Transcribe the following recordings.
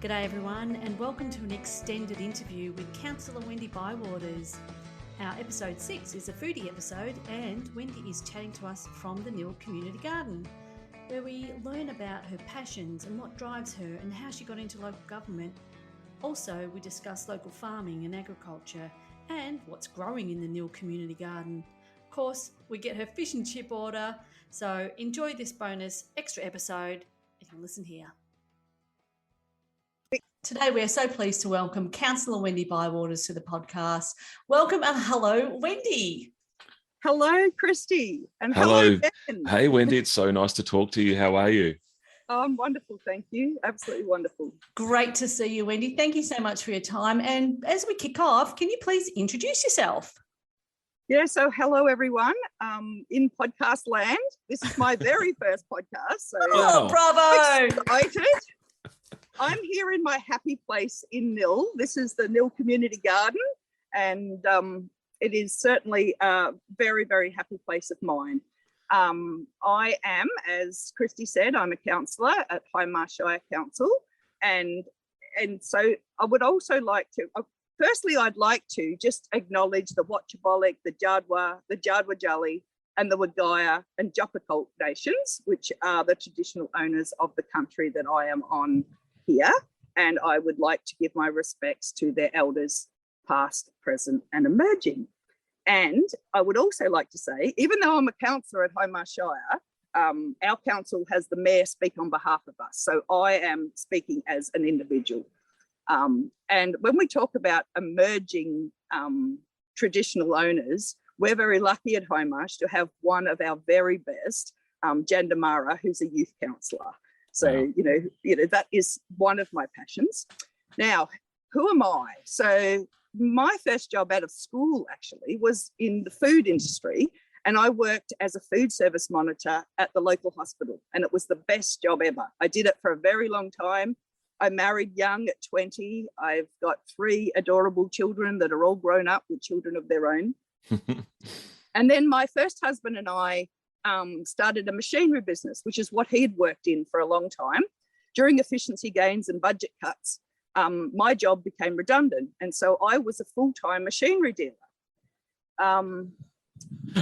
G'day everyone, and welcome to an extended interview with Councillor Wendy Bywaters. Our episode 6 is a foodie episode, and Wendy is chatting to us from the Nhill Community Garden, where we learn about her passions and what drives her and how she got into local government. Also, we discuss local farming and agriculture and what's growing in the Nhill Community Garden. Of course, we get her fish and chip order, so enjoy this bonus extra episode and listen here. Today, we're so pleased to welcome Councillor Wendy Bywaters to the podcast. Welcome and hello, Wendy. Hello, Kristy. And hello, Ben. Hey, Wendy. It's so nice to talk to you. How are you? Oh, I'm wonderful. Thank you. Absolutely wonderful. Great to see you, Wendy. Thank you so much for your time. And as we kick off, can you please introduce yourself? Yeah, so hello, everyone. In podcast land, this is my very first podcast. So Oh, bravo. Excited. I'm here in my happy place in Nhill. This is the Nhill Community Garden, and it is certainly a very, very happy place of mine. I am, as Kristy said, I'm a councillor at Hindmarsh Shire Council, and so I would also like to, firstly, I'd like to just acknowledge the Watchabolik, the Jadwa Jali, and the Wagaya and Joppakult nations, which are the traditional owners of the country that I am on here, and I would like to give my respects to their elders past, present and emerging. And I would also like to say, even though I'm a councillor at Hindmarsh Shire, our council has the mayor speak on behalf of us, so I am speaking as an individual. And when we talk about emerging traditional owners, we're very lucky at Hindmarsh to have one of our very best, Jandamara, who's a youth councillor. So, Wow. you know, that is one of my passions. Now, who am I? So my first job out of school actually was in the food industry, and I worked as a food service monitor at the local hospital, and it was the best job ever. I did it for a very long time. I married young at 20. I've got 3 adorable children that are all grown up with children of their own. And then my first husband and I started a machinery business, which is what he had worked in for a long time. During efficiency gains and budget cuts, my job became redundant, and so I was a full-time machinery dealer.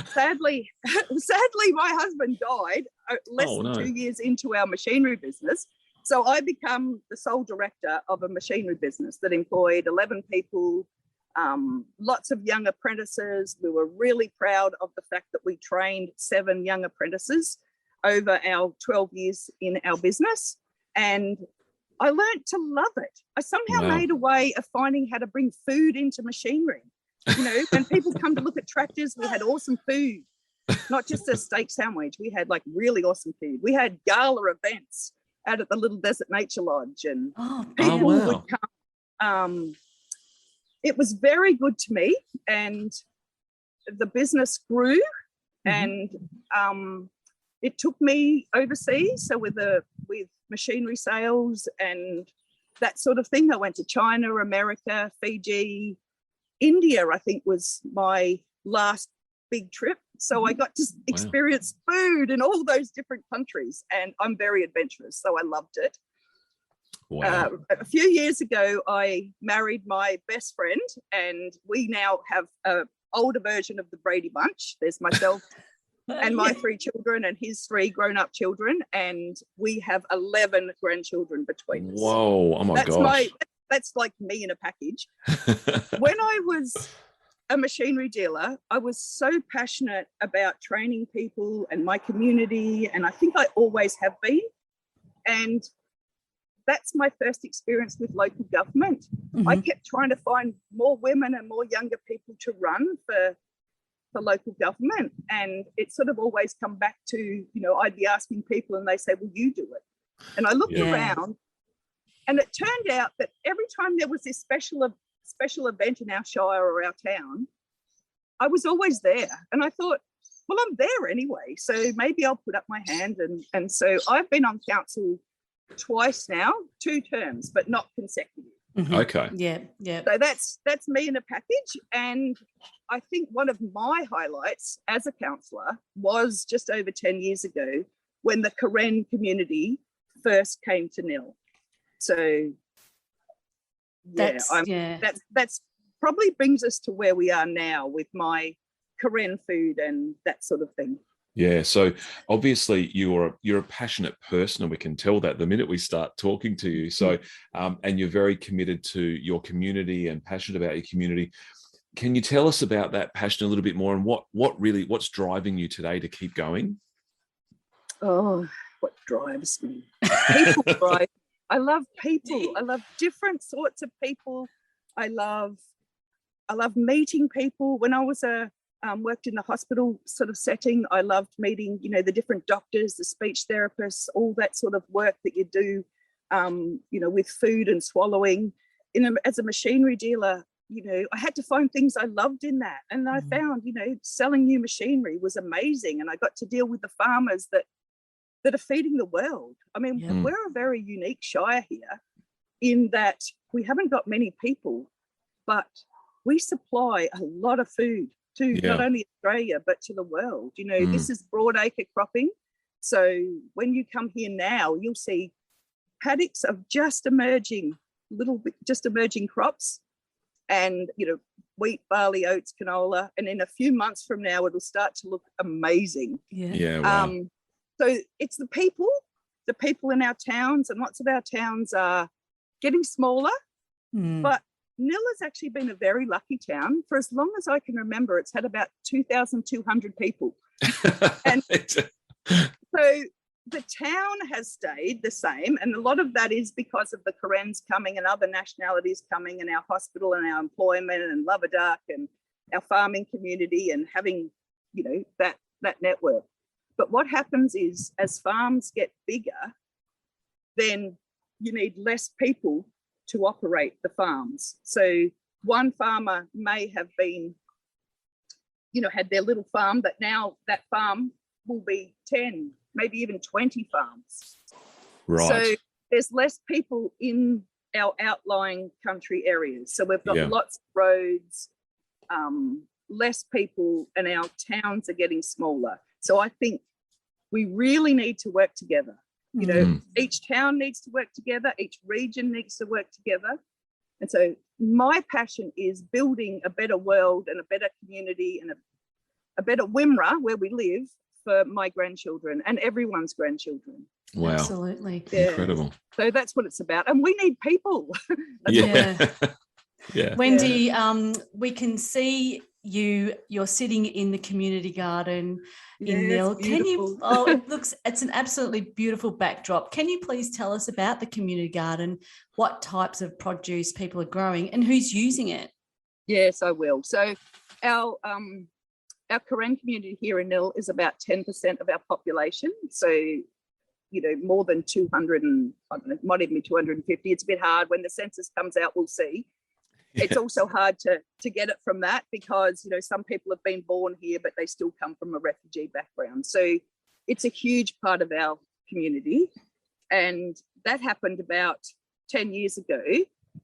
Sadly, my husband died less than 2 years into our machinery business, so I became the sole director of a machinery business that employed 11 people, lots of young apprentices. We were really proud of the fact that we trained 7 young apprentices over our 12 years in our business, and I learned to love it. I somehow made a way of finding how to bring food into machinery. You know, when people come to look at tractors, we had awesome food, not just a steak sandwich. We had like really awesome food. We had gala events out at the little Desert Nature Lodge, and people would come. It was very good to me, and the business grew, and it took me overseas. So with machinery sales and that sort of thing, I went to China, America, Fiji, India, I think was my last big trip. So I got to experience food in all those different countries, and I'm very adventurous, so I loved it. Wow. A few years ago, I married my best friend, and we now have an older version of the Brady Bunch. There's myself and my 3 children and his 3 grown-up children, and we have 11 grandchildren between us. Whoa, oh my gosh. That's like me in a package. When I was a machinery dealer, I was so passionate about training people and my community, and I think I always have been. And that's my first experience with local government. I kept trying to find more women and more younger people to run for local government, and it sort of always come back to, you know, I'd be asking people and they say, well, you do it. And I looked around, and it turned out that every time there was this special event in our shire or our town, I was always there. And I thought, well, I'm there anyway, so maybe I'll put up my hand. And so I've been on council twice now, 2 terms, but not consecutive. Okay. Yeah. So that's me in a package. And I think one of my highlights as a councillor was just over 10 years ago when the Karen community first came to Nhill. So That's probably brings us to where we are now with my Karen food and that sort of thing. Yeah, so obviously you're a passionate person, and we can tell that the minute we start talking to you. So, and you're very committed to your community and passionate about your community. Can you tell us about that passion a little bit more, and what's driving you today to keep going? Oh, what drives me? People drive. I love people. I love different sorts of people. I love meeting people. When I was worked in the hospital sort of setting, I loved meeting, the different doctors, the speech therapists, all that sort of work that you do, with food and swallowing. As a machinery dealer, I had to find things I loved in that. And I found, selling new machinery was amazing. And I got to deal with the farmers that are feeding the world. I mean, we're a very unique shire here in that we haven't got many people, but we supply a lot of food to not only Australia, but to the world. This is broadacre cropping. So when you come here now, you'll see paddocks of just emerging crops, and wheat, barley, oats, canola, and in a few months from now it'll start to look amazing. Wow. So it's the people in our towns, and lots of our towns are getting smaller, but Nhill has actually been a very lucky town. For as long as I can remember, it's had about 2,200 people. And so the town has stayed the same, and a lot of that is because of the Karens coming and other nationalities coming, and our hospital and our employment and Loverduck and our farming community, and having that network. But what happens is, as farms get bigger, then you need less people to operate the farms. So one farmer may have been, had their little farm, but now that farm will be 10, maybe even 20 farms. Right. So there's less people in our outlying country areas. So we've got lots of roads, less people, and our towns are getting smaller. So I think we really need to work together. Each town needs to work together, each region needs to work together. And so my passion is building a better world and a better community and a better Wimmera where we live for my grandchildren and everyone's grandchildren. Wow. Absolutely. Yeah. Incredible. So that's what it's about. And we need people. Yeah. Wendy, we can see you're sitting in the community garden in Nhill. Can you it's an absolutely beautiful backdrop. Can you please tell us about the community garden, what types of produce people are growing and who's using it? Yes, I will. So our Karen community here in Nhill is about 10% of our population. So more than 200 and I don't know, it might even be 250. It's a bit hard. When the census comes out, we'll see. It's also hard to get it from that because, some people have been born here, but they still come from a refugee background. So it's a huge part of our community. And that happened about 10 years ago.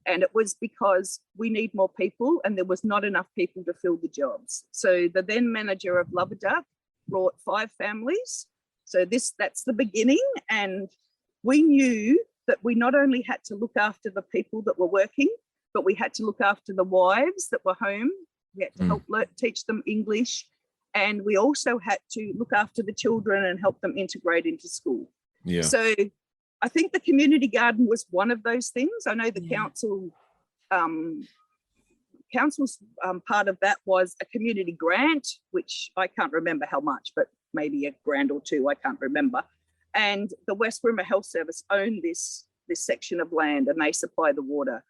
And it was because we need more people and there was not enough people to fill the jobs. So the then manager of Loverduck brought 5 families. So that's the beginning. And we knew that we not only had to look after the people that were working, but we had to look after the wives that were home. We had to help teach them English. And we also had to look after the children and help them integrate into school. Yeah. So I think the community garden was one of those things. I know the council's part of that was a community grant, which I can't remember how much, but maybe a grand or two, I can't remember. And the West Wimmera Health Service own this section of land and they supply the water.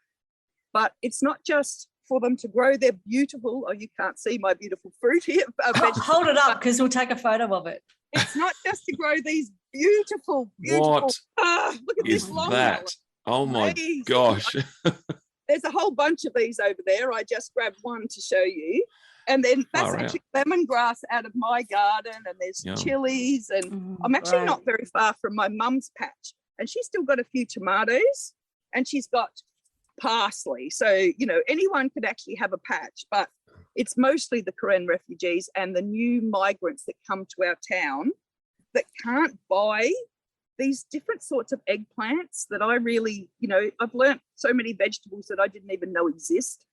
But it's not just for them to grow their beautiful, you can't see my beautiful fruit here. Hold it up because we'll take a photo of it. It's not just to grow these beautiful. What look at is this long that? Oh my gosh. There's a whole bunch of these over there. I just grabbed one to show you. And then that's actually lemongrass out of my garden, and there's chilies. And I'm actually not very far from my mum's patch. And she's still got a few tomatoes and she's got parsley. So, anyone could actually have a patch, but it's mostly the Karen refugees and the new migrants that come to our town that can't buy these different sorts of eggplants that I really, I've learnt so many vegetables that I didn't even know exist.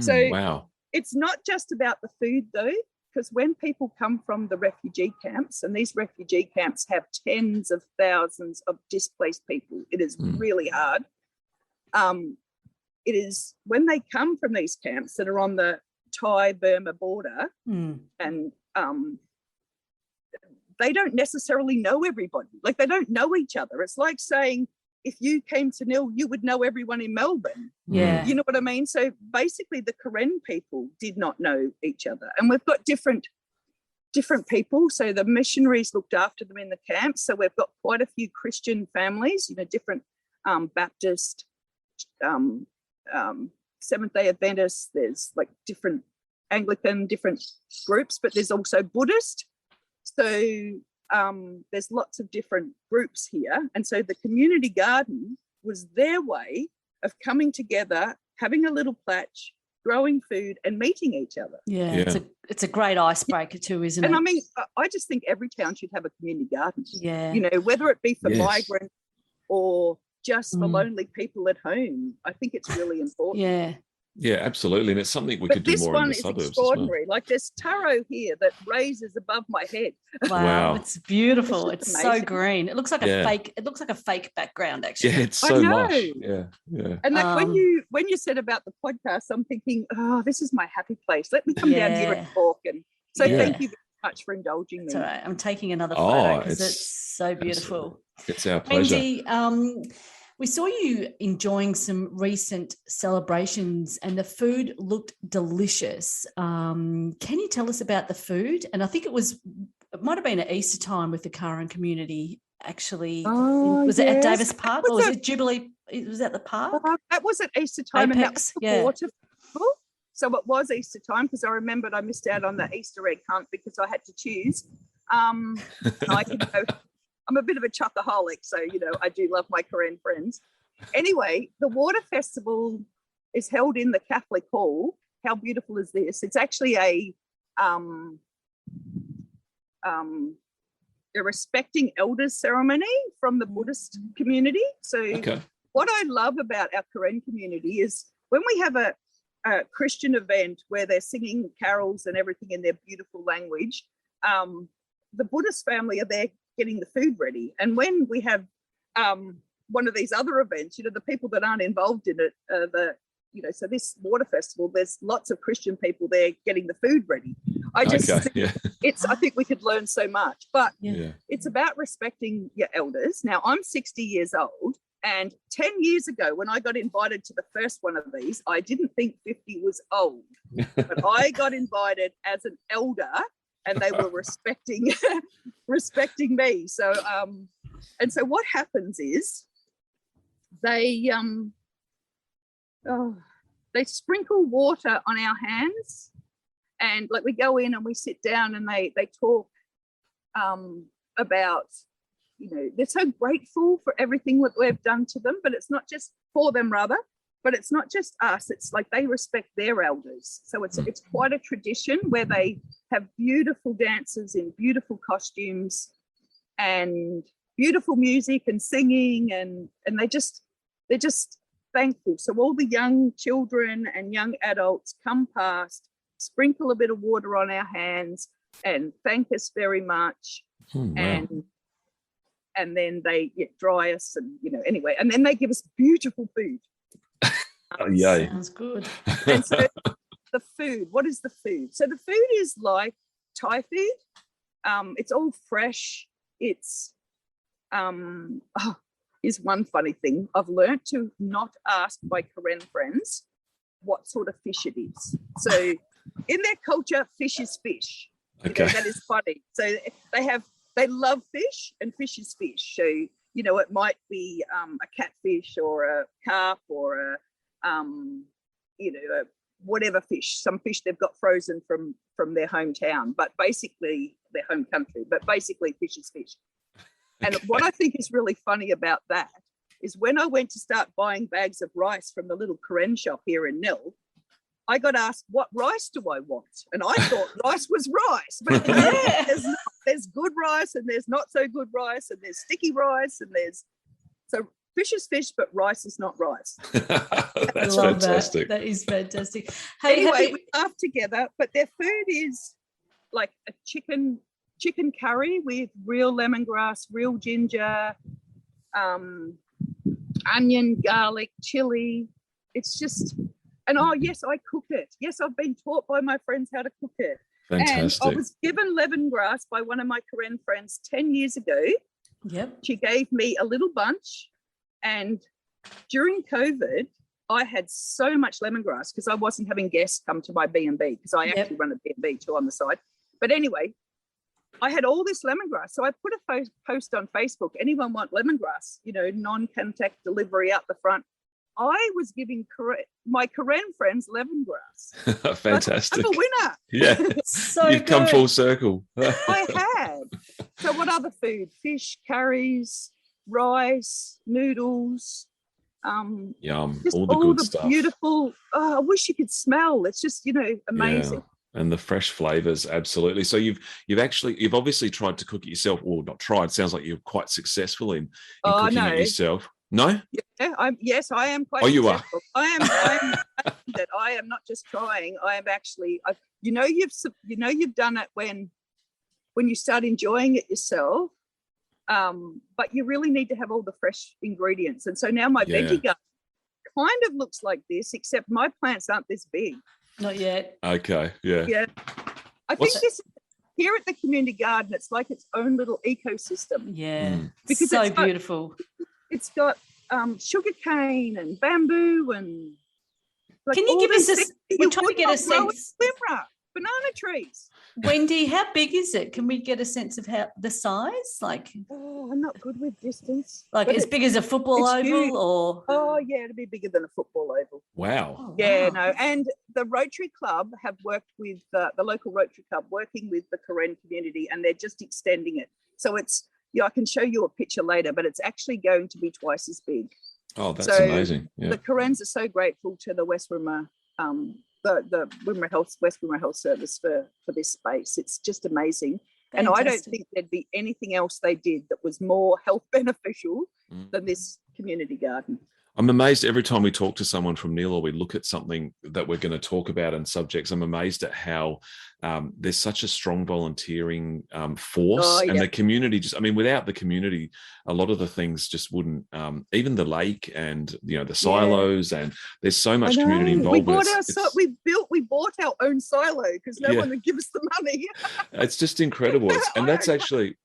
So wow. It's not just about the food though, because when people come from the refugee camps, and these refugee camps have tens of thousands of displaced people, it is really hard. It is when they come from these camps that are on the Thai-Burma border, and they don't necessarily know everybody. Like, they don't know each other. It's like saying, if you came to Nhill, you would know everyone in Melbourne. Yeah. You know what I mean? So basically the Karen people did not know each other. And we've got different people. So the missionaries looked after them in the camps. So we've got quite a few Christian families, different Baptist, Seventh-day Adventists. There's like different Anglican, different groups, but there's also Buddhist. So there's lots of different groups here. And so the community garden was their way of coming together, having a little patch, growing food and meeting each other. Yeah. It's a great icebreaker too, isn't it? And I mean, I just think every town should have a community garden. Yeah. Whether it be for migrants or just for lonely people at home. I think it's really important. Yeah. Yeah, absolutely. And it's something we could do more in the suburbs. This one is extraordinary. Like, there's taro here that raises above my head. Wow. It's beautiful. It's so green. It looks like a fake background, actually. Yeah, it's so lush. Yeah. And like when you said about the podcast, I'm thinking, oh, this is my happy place. Let me come down here and talk. And so thank you very much for indulging me. It's all right. I'm taking another photo because it's so beautiful. It's our pleasure. Wendy, we saw you enjoying some recent celebrations and the food looked delicious. Can you tell us about the food? And I think it might have been at Easter time with the Karen community, actually. Was it at Davis Park or was it Jubilee? It was at the park? That was at Easter time. Apex, and that was the water festival. So it was Easter time, because I remembered I missed out on the Easter egg hunt because I had to choose. I'm a bit of a chocoholic, so, I do love my Karen friends. Anyway, the water festival is held in the Catholic Hall. How beautiful is this? It's actually a respecting elders ceremony from the Buddhist community. So what I love about our Karen community is when we have a Christian event where they're singing carols and everything in their beautiful language, the Buddhist family are there getting the food ready. And when we have one of these other events, the people that aren't involved in it, so this water festival, there's lots of Christian people there getting the food ready. I think we could learn so much, but it's about respecting your elders. Now, I'm 60 years old, and 10 years ago, when I got invited to the first one of these, I didn't think 50 was old, but I got invited as an elder, and they were respecting me. So, and so what happens is they sprinkle water on our hands, and like we go in and we sit down and they talk about, they're so grateful for everything that we've done to them, but it's not just for them, rather. But it's not just us. It's like they respect their elders. So it's quite a tradition where they have beautiful dancers in beautiful costumes and beautiful music and singing, and they're just thankful. So all the young children and young adults come past, sprinkle a bit of water on our hands, and thank us very much. Wow. And then they dry us, and anyway, and then they give us beautiful food. Yay. Sounds good. And so the food, what is the food? So the food is like Thai food. It's all fresh. It's here's one funny thing. I've learned to not ask my Karen friends what sort of fish it is. So in their culture, fish is fish. Okay. That is funny. So they love fish, and fish is fish. So it might be a catfish or a carp or a whatever fish, some fish they've got frozen from their hometown, but basically their home country, but basically fish is fish. And what I think is really funny about that is when I went to start buying bags of rice from the little Karen shop here in Nhill, I got asked, what rice do I want? And I thought rice was rice. But there's good rice and there's not so good rice and there's sticky rice and so fish is fish, but rice is not rice. That's fantastic. That is fantastic. Hey, anyway, we laugh together, but their food is like a chicken curry with real lemongrass, real ginger, onion, garlic, chili. It's just, and yes, I cook it. Yes, I've been taught by my friends how to cook it. Fantastic. And I was given lemongrass by one of my Karen friends 10 years ago. Yep. She gave me a little bunch, and during COVID, I had so much lemongrass because I wasn't having guests come to my B&B because I actually run a B&B too on the side. But anyway, I had all this lemongrass. So I put a post on Facebook, anyone want lemongrass, non-contact delivery out the front. I was giving my Karen friends lemongrass. Fantastic. I'm a winner. Yeah. So you've come full circle. I had. So what other food? Fish, curries, rice, noodles. Yum. Just all the good stuff. Beautiful. I wish you could smell. It's just, amazing. Yeah. And the fresh flavors, absolutely. So you've obviously tried to cook it yourself, or not tried. Sounds like you're quite successful in cooking it yourself. No? Yeah, I am quite. Oh, you successful. are. I am that I am not just trying. I am actually. You've done it when you start enjoying it yourself. But you really need to have all the fresh ingredients. And so now my veggie garden kind of looks like this, except my plants aren't this big. Not yet. Okay. Yeah. Yeah. I think this here at the community garden, it's like its own little ecosystem. Yeah. Because so beautiful. It's got sugar cane and bamboo and can you give us we're trying to get a sense. Banana trees. Wendy, how big is it? Can we get a sense of how the size? I'm not good with distance. Like as big as a football oval, huge. Or? Oh yeah, it'd be bigger than a football oval. Wow. Oh, yeah, wow. No. And the Rotary Club have worked with the local Rotary Club, working with the Karen community, and they're just extending it. So it's I can show you a picture later, but it's actually going to be twice as big. Oh, that's amazing. Yeah. The Karens are so grateful to the West Wimmera the West Wimmera Health Service for this space. It's just amazing. Fantastic. And I don't think there'd be anything else they did that was more health beneficial than this community garden. I'm amazed every time we talk to someone from Nhill or we look at something that we're going to talk about and subjects, I'm amazed at how there's such a strong volunteering force and the community without the community, a lot of the things just wouldn't, even the lake and, the silos and there's so much community involvement. We bought our own silo because no one would give us the money. It's just incredible. And that's actually...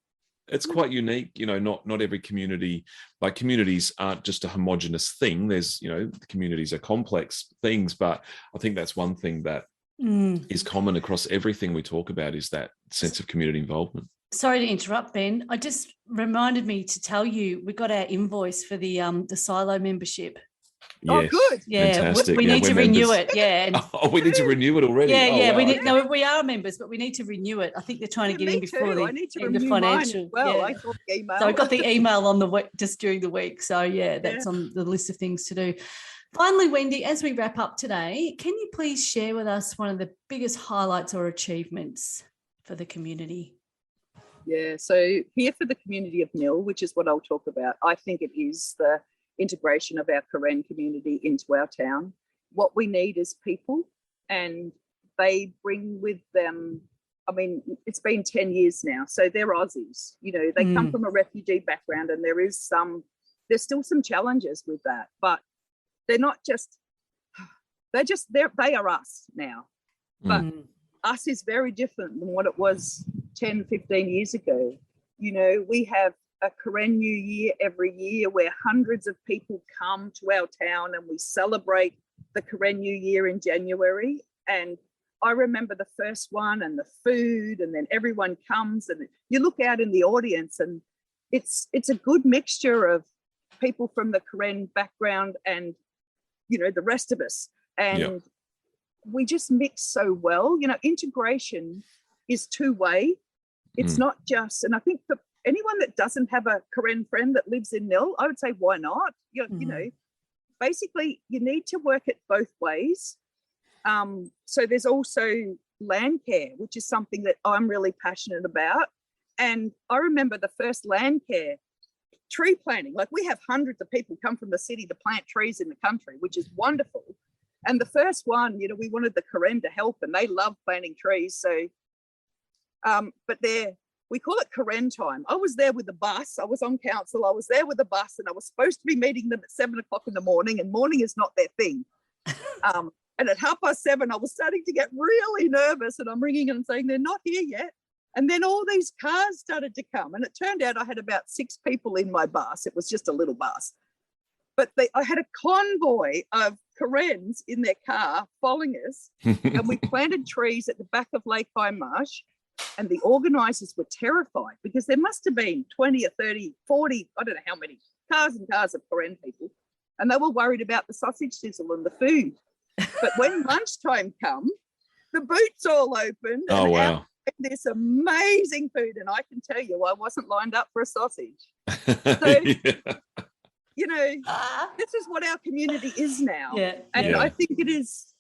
It's quite unique, not every community, like communities aren't just a homogenous thing. There's, communities are complex things, but I think that's one thing that is common across everything we talk about is that sense of community involvement. Sorry to interrupt, Ben. I just reminded me to tell you, we got our invoice for the silo membership. Yes, oh, good. Yeah, fantastic. we need to renew it. Yeah. We need to renew it already. Yeah, wow. we are members, but we need to renew it. I think they're trying to get in before the end of financial. I thought the email. So I got the email on the week, just during the week. So that's on the list of things to do. Finally, Wendy, as we wrap up today, can you please share with us one of the biggest highlights or achievements for the community? Yeah, so here for the community of Nhill, which is what I'll talk about, I think it is the integration of our Karen community into our town. What we need is people, and they bring with them, it's been 10 years now, so they're Aussies, they come from a refugee background, and there's still some challenges with that, but they're not just, they are us now, but us is very different than what it was 10, 15 years ago. We have a Karen New Year every year where hundreds of people come to our town and we celebrate the Karen New Year in January. And I remember the first one and the food, and then everyone comes and you look out in the audience and it's a good mixture of people from the Karen background and, the rest of us. And we just mix so well. Integration is two-way. It's not just, and I think for anyone that doesn't have a Karen friend that lives in Nhill, I would say, why not? Basically you need to work it both ways. So there's also land care, which is something that I'm really passionate about. And I remember the first land care tree planting. Like, we have hundreds of people come from the city to plant trees in the country, which is wonderful. And the first one, we wanted the Karen to help, and they love planting trees. So, but we call it Karen time. I was there with the bus. I was on council. I was there with the bus, and I was supposed to be meeting them at 7 o'clock in the morning, and morning is not their thing. And at 7:30, I was starting to get really nervous, and I'm ringing and saying, they're not here yet. And then all these cars started to come. And it turned out I had about 6 people in my bus. It was just a little bus. But I had a convoy of Karens in their car following us. And we planted trees at the back of Lake Hindmarsh. And the organisers were terrified because there must have been 20 or 30, 40, I don't know how many, cars and cars of Karen people. And they were worried about the sausage sizzle and the food. But when lunchtime come, the boots all open. Oh, wow. This amazing food. And I can tell you, I wasn't lined up for a sausage. So, this is what our community is now. Yeah. And I think it is,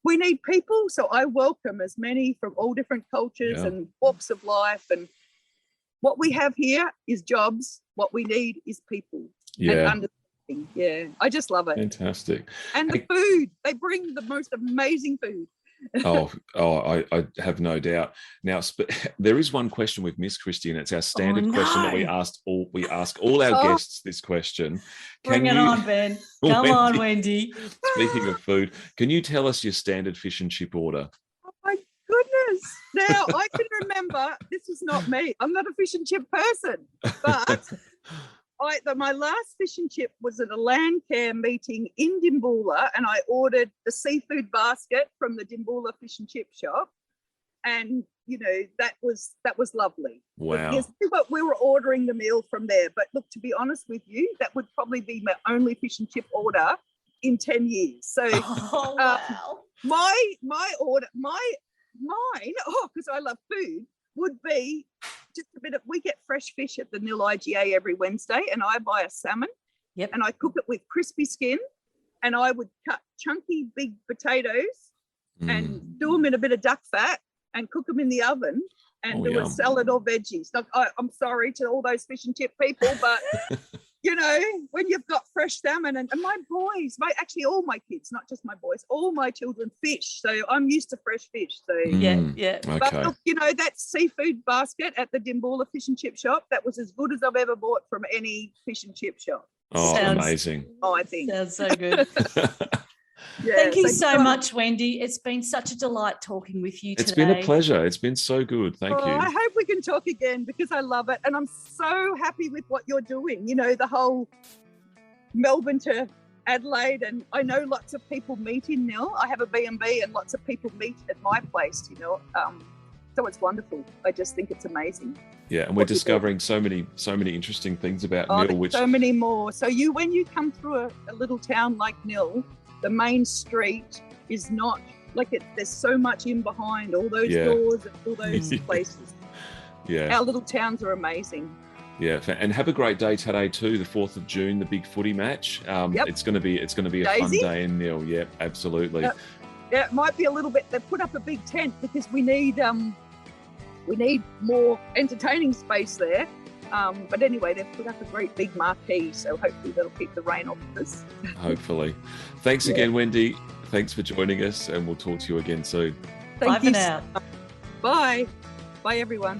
we need people. So I welcome as many from all different cultures and walks of life. And what we have here is jobs. What we need is people. Yeah. And yeah, I just love it. Fantastic. And the food, they bring the most amazing food. I have no doubt. Now, there is one question we've missed, Kristy, and it's our standard question that we ask all our guests this question. Bring it on, Ben. Come on, Wendy. Speaking of food, can you tell us your standard fish and chip order? Oh my goodness. Now, I can remember, this is not me. I'm not a fish and chip person, but my last fish and chip was at a land care meeting in Dimboola, and I ordered the seafood basket from the Dimboola fish and chip shop, and that was lovely. Wow! Yes, but we were ordering the meal from there. But look, to be honest with you, that would probably be my only fish and chip order in 10 years. So, wow. My order, mine, because I love food, would be just a bit of, we get fresh fish at the Nhill IGA every Wednesday, and I buy a salmon and I cook it with crispy skin, and I would cut chunky big potatoes and do them in a bit of duck fat and cook them in the oven and do a salad or veggies. Like, I'm sorry to all those fish and chip people, but when you've got fresh salmon and my boys, actually all my kids, not just my boys, all my children fish. So I'm used to fresh fish. So Okay. But look, that seafood basket at the Dimboola fish and chip shop, that was as good as I've ever bought from any fish and chip shop. Oh, amazing. I think. Sounds so good. Thank you so much, Wendy. It's been such a delight talking with you today. It's been a pleasure. It's been so good. Thank you. I hope we can talk again because I love it. And I'm so happy with what you're doing. The whole Melbourne to Adelaide. And I know lots of people meet in Nhill. I have a B&B and lots of people meet at my place, so it's wonderful. I just think it's amazing. Yeah, and we're discovering so many interesting things about Nhill. So many more. So when you come through a little town like Nhill, the main street is not like it. There's so much in behind all those doors and all those places. Yeah, our little towns are amazing. Yeah, and have a great day today too. The 4th of June, the big footy match. It's going to be a fun day in Nhill. Yep, absolutely. Yeah, it might be a little bit. They've put up a big tent because we need more entertaining space there. But anyway, they've put up a great big marquee, so hopefully that'll keep the rain off of us. Hopefully. Thanks again, Wendy. Thanks for joining us, and we'll talk to you again soon. Bye for now. Bye. Bye, everyone.